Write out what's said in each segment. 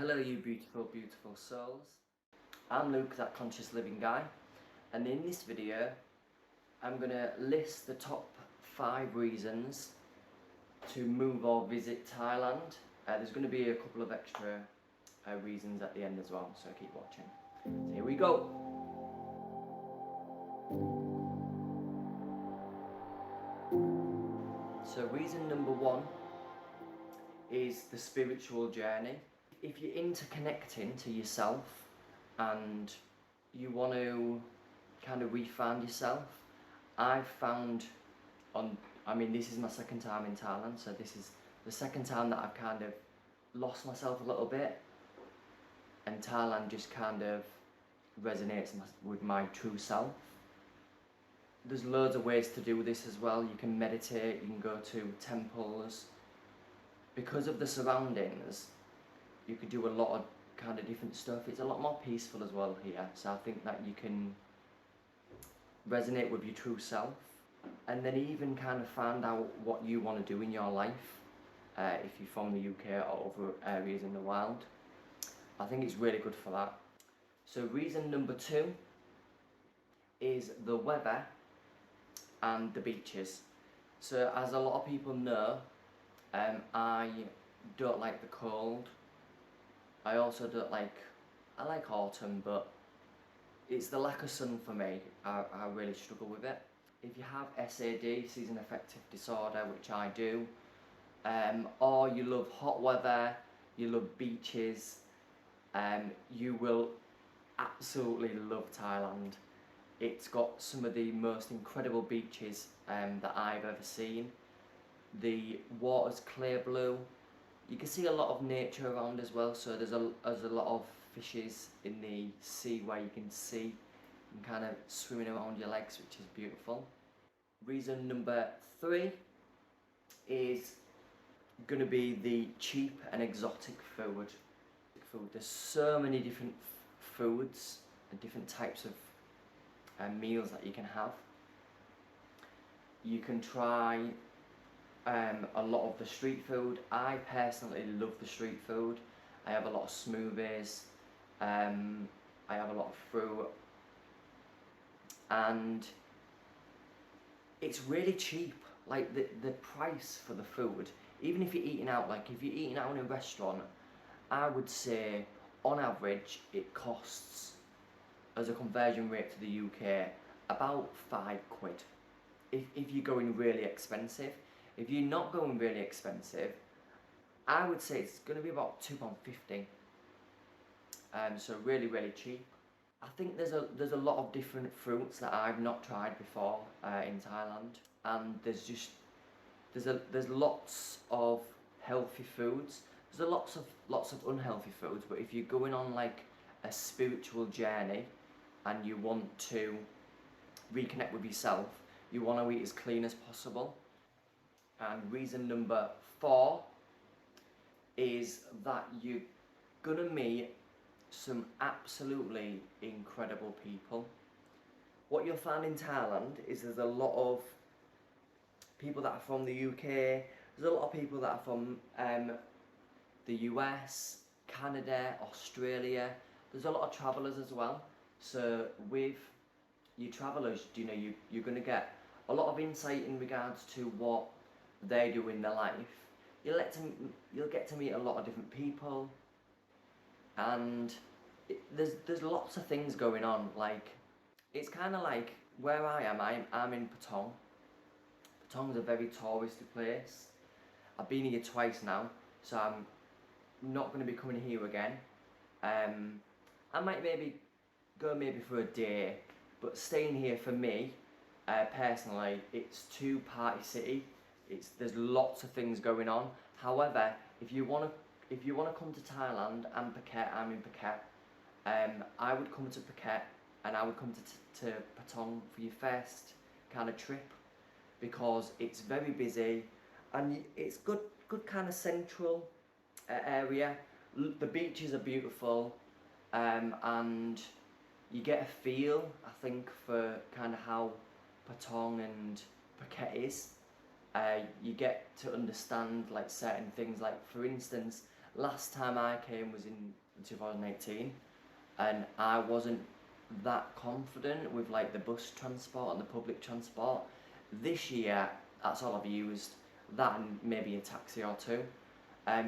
Hello you beautiful, beautiful souls. I'm Luke, that conscious living guy, and in this video I'm going to list the top 5 reasons to move or visit Thailand. There's going to be a couple of extra reasons at the end as well, so keep watching. So here we go. So reason number 1 is the spiritual journey. If you're into connecting to yourself and you want to kind of re-find yourself, I've found this is my second time in Thailand, so this is the second time that I've kind of lost myself a little bit, and Thailand just kind of resonates with my true self. There's loads of ways to do this as well. You can meditate, you can go to temples. Because of the surroundings, you could do a lot of kind of different stuff. It's a lot more peaceful as well here, so I think that you can resonate with your true self and then even kind of find out what you want to do in your life, if you're from the UK or other areas in the world. I think it's really good for that. So reason number 2 is the weather and the beaches. So as a lot of people know, I don't like the cold. I also I like autumn, but it's the lack of sun for me. I really struggle with it. If you have SAD, season affective disorder, which I do, or you love hot weather, you love beaches, you will absolutely love Thailand. It's got some of the most incredible beaches that I've ever seen. The water's clear blue. You can see a lot of nature around as well, so there's a lot of fishes in the sea where you can see and kind of swimming around your legs, which is beautiful. Reason number 3 is going to be the cheap and exotic food. There's so many different foods and different types of meals that you can have. You can try a lot of the street food. I personally love the street food. I have a lot of smoothies, I have a lot of fruit, and it's really cheap. Like the price for the food, even if you're eating out, like if you're eating out in a restaurant, I would say on average it costs, as a conversion rate to the UK, about £5. If you're going really expensive. If you're not going really expensive, I would say it's going to be about £2.50. So really cheap. I think there's a lot of different fruits that I've not tried before in Thailand, and there's lots of healthy foods. There's lots of unhealthy foods, but if you're going on like a spiritual journey and you want to reconnect with yourself, you want to eat as clean as possible. And reason number 4 is that you're gonna meet some absolutely incredible people. What you'll find in Thailand is there's a lot of people that are from the UK, there's a lot of people that are from the US, Canada, Australia. There's a lot of travellers as well. So with your travellers, you're going to get a lot of insight in regards to what they do in their life. You'll get to meet a lot of different people, and there's lots of things going on. Like, it's kind of like where I am. I'm in Patong. Patong's a very touristy place. I've been here twice now, so I'm not going to be coming here again. I might maybe go for a day, but staying here for me, personally, it's too party city. There's lots of things going on. However, if you wanna come to Thailand and Phuket, I'm in Phuket. I would come to Phuket and I would come to Patong for your first kind of trip, because it's very busy and it's good kind of central area. The beaches are beautiful, and you get a feel, I think, for kind of how Patong and Phuket is. You get to understand like certain things. Like, for instance, Last time I came was in 2018, and I wasn't that confident with like the bus transport and the public transport. This year, that's all I've used, that and maybe a taxi or two.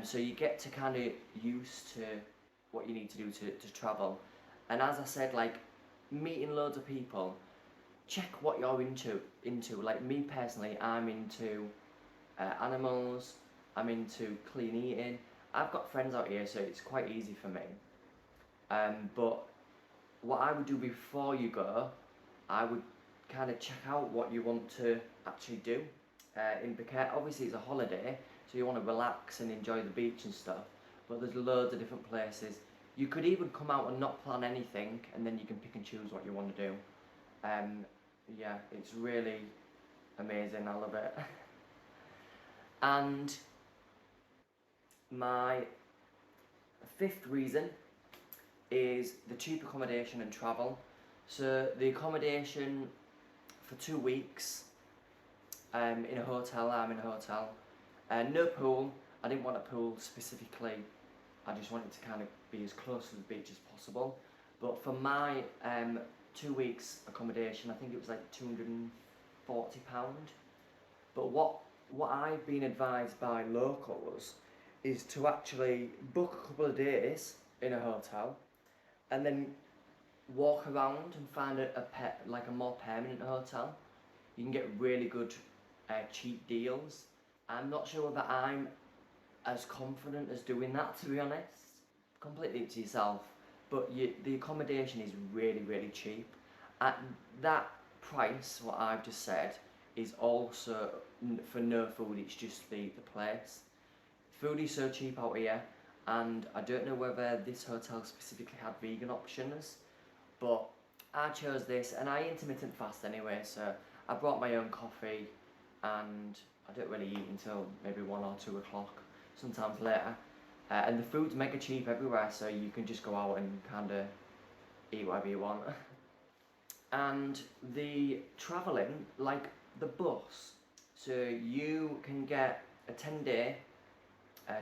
So you get to kind of used to what you need to do to travel. And as I said, like meeting loads of people, check what you're into. Like me personally, I'm into animals, I'm into clean eating. I've got friends out here, so it's quite easy for me. But what I would do before you go, I would kind of check out what you want to actually do in Phuket. Obviously, it's a holiday, so you want to relax and enjoy the beach and stuff. But there's loads of different places. You could even come out and not plan anything, and then you can pick and choose what you want to do. Um, yeah, it's really amazing. I love it. And my fifth reason is the cheap accommodation and travel. So the accommodation for 2 weeks in a hotel, I'm in a hotel. No pool, I didn't want a pool specifically, I just wanted to kind of be as close to the beach as possible. But for my 2 weeks accommodation, I think it was like £240. But what I've been advised by locals is to actually book a couple of days in a hotel and then walk around and find like a more permanent hotel. You can get really good cheap deals. I'm not sure whether I'm as confident as doing that, to be honest. Completely up to yourself. But the accommodation is really cheap. At that price, what I've just said, is also for no food, it's just the place. Food is so cheap out here, and I don't know whether this hotel specifically had vegan options, but I chose this, and I intermittent fast anyway, so I brought my own coffee, and I don't really eat until maybe 1 or 2 o'clock, sometimes later. And the food's mega cheap everywhere, so you can just go out and kind of eat whatever you want. And the travelling, like the bus, so you can get a 10-day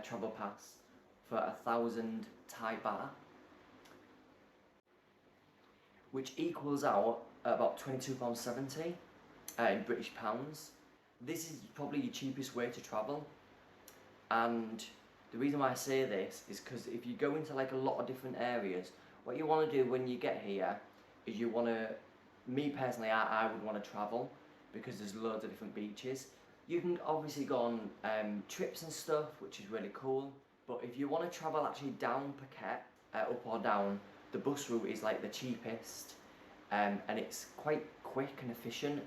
travel pass for 1,000 Thai baht, which equals out at about £22.70 in British pounds. This is probably your cheapest way to travel, and the reason why I say this is because if you go into like a lot of different areas, what you want to do when you get here is you want to, me personally, I would want to travel because there's loads of different beaches. You can obviously go on trips and stuff, which is really cool, but if you want to travel actually down Phuket, up or down, the bus route is like the cheapest, and it's quite quick and efficient.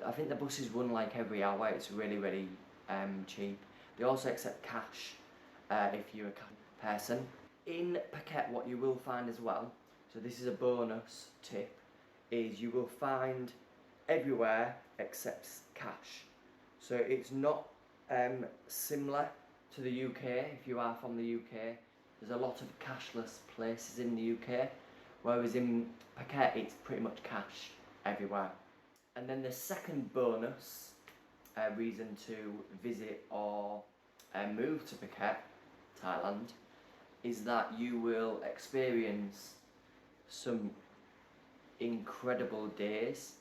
I think the buses run like every hour. It's really cheap. They also accept cash if you're a cash person. In Phuket, what you will find as well, so this is a bonus tip, is you will find everywhere accepts cash. So it's not similar to the UK. If you are from the UK, there's a lot of cashless places in the UK, whereas in Phuket it's pretty much cash everywhere. And then the second bonus reason to visit or move to Phuket, Thailand, is that you will experience some incredible days.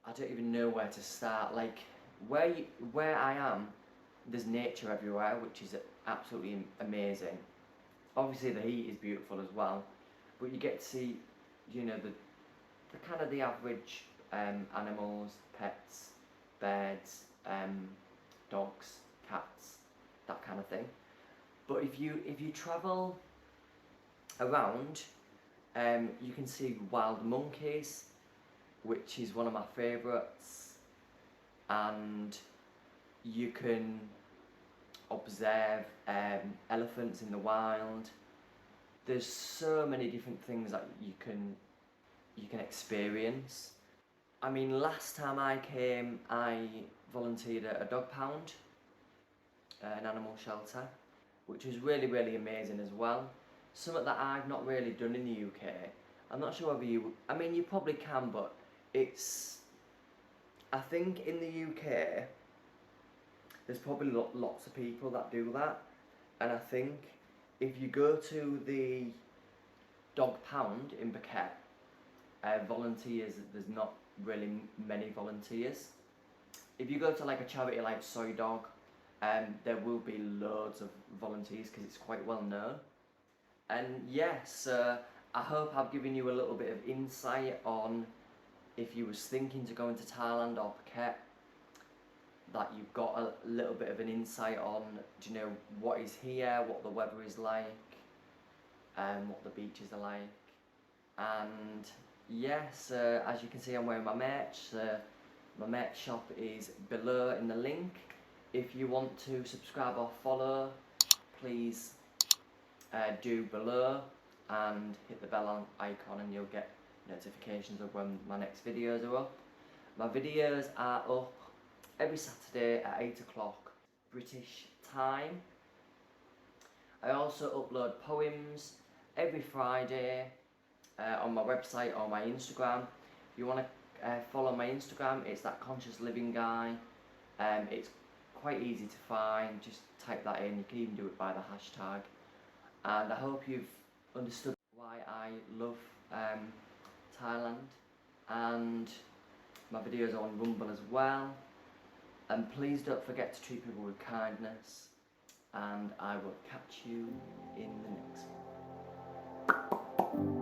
I don't even know where to start. Like where I am, there's nature everywhere, which is absolutely amazing. Obviously the heat is beautiful as well, but you get to see, you know, the kind of the average animals, pets, birds, dogs, cats, that kind of thing. But if you travel around, you can see wild monkeys, which is one of my favourites, and you can observe elephants in the wild. There's so many different things that you can experience. I mean, last time I came, I volunteered at a dog pound, an animal shelter, which was really amazing as well. Something that I've not really done in the UK. I'm not sure whether I mean, you probably can, but I think in the UK, there's probably lots of people that do that, and I think if you go to the dog pound in Phuket, volunteers, there's not really many volunteers. If you go to like a charity like Soy Dog, there will be loads of volunteers because it's quite well known. And yes, I hope I've given you a little bit of insight on if you was thinking to go into Thailand or Phuket, that you've got a little bit of an insight on, you know, what is here, what the weather is like, and what the beaches are like. And yes, as you can see, I'm wearing my merch. My merch shop is below in the link. If you want to subscribe or follow, please do below and hit the bell icon and you'll get notifications of when my next videos are up. My videos are up every Saturday at 8 o'clock British time. I also upload poems every Friday on my website or my Instagram. If you want to follow my Instagram, it's that conscious living guy. It's quite easy to find, just type that in. You can even do it by the hashtag. And I hope you've understood why I love Thailand, and my videos are on Rumble as well. And please don't forget to treat people with kindness, and I will catch you in the next one.